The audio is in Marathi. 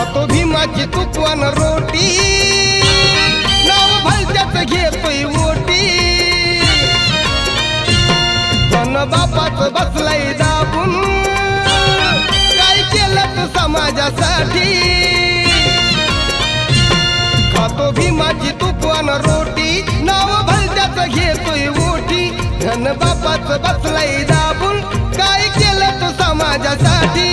खातो भीमाची तुपवान रोटी, नाव भलत्याच घेतोय ओटी. धन बापाच बसलाय दाबून, काय केलं तू समाजासाठी. खातो भीमाची तुपवान रोटी, नाव भलत्याच घेतोय ओटी. धन बापाच बसलाय दाबून, काय केलं तू समाजासाठी.